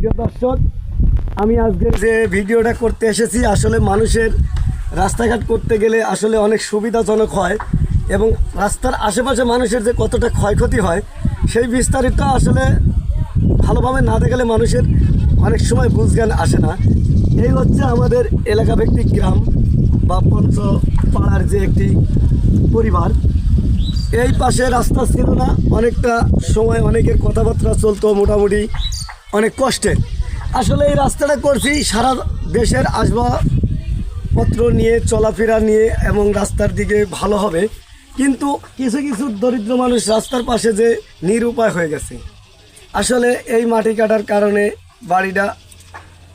প্রিয় দর্শক, আমি আজকে যে ভিডিওটা করতে এসেছি আসলে মানুষের রাস্তাঘাট করতে গেলে আসলে অনেক সুবিধাজনক হয় এবং রাস্তার আশেপাশে মানুষের যে কতটা ক্ষয়ক্ষতি হয় সেই বিস্তারিত আসলে ভালোভাবে না দেখলে মানুষের অনেক সময় বুঝজ্ঞান আসে না। এই হচ্ছে আমাদের এলাকাভিত্তিক গ্রাম বা পঞ্চপাড়ার যে একটি পরিবার। এই পাশে রাস্তা ছিল না, অনেকটা সময় অনেকের কথাবার্তা চলতো মোটামুটি অনেক কষ্টে। আসলে এই রাস্তাটা করছি সারা দেশের আসবাবপত্র নিয়ে, চলাফেরা নিয়ে এবং রাস্তার দিকে ভালো হবে, কিন্তু কিছু কিছু দরিদ্র মানুষ রাস্তার পাশে যে নিরুপায় হয়ে গেছে। আসলে এই মাটি কাটার কারণে বাড়িটা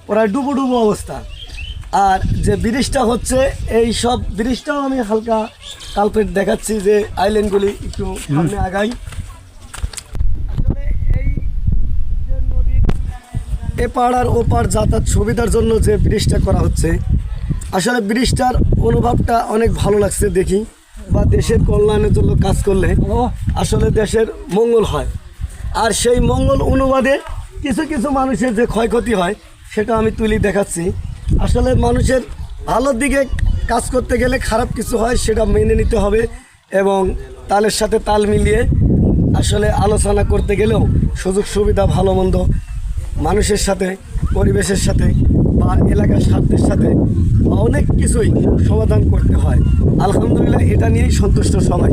প্রায় ডুবো ডুবো অবস্থা। আর যে ব্রিজটা হচ্ছে, এই সব ব্রিজটাও আমি হালকা কালপেট দেখাচ্ছি যে আইল্যান্ডগুলি একটু সামনে আগাই। আসলে এই যে নদীর এপার আর ওপার যাতায়াত সুবিধার জন্য যে ব্রিজটা করা হচ্ছে, আসলে ব্রিজটার অনুভবটা অনেক ভালো লাগছে দেখি, বা দেশের কল্যাণের জন্য কাজ করলে আসলে দেশের মঙ্গল হয়। আর সেই মঙ্গল অনুবাদে কিছু কিছু মানুষের যে ক্ষয়ক্ষতি হয় সেটা আমি তুলি দেখাচ্ছি। আসলে মানুষের ভালোর দিকে কাজ করতে গেলে খারাপ কিছু হয় সেটা মেনে নিতে হবে এবং তালের সাথে তাল মিলিয়ে আসলে আলোচনা করতে গেলেও সুযোগ সুবিধা ভালো মন্দ মানুষের সাথে, পরিবেশের সাথে বা এলাকার স্বার্থের সাথে অনেক কিছুই সমাধান করতে হয়। আলহামদুলিল্লাহ, এটা নিয়েই সন্তুষ্ট সবাই।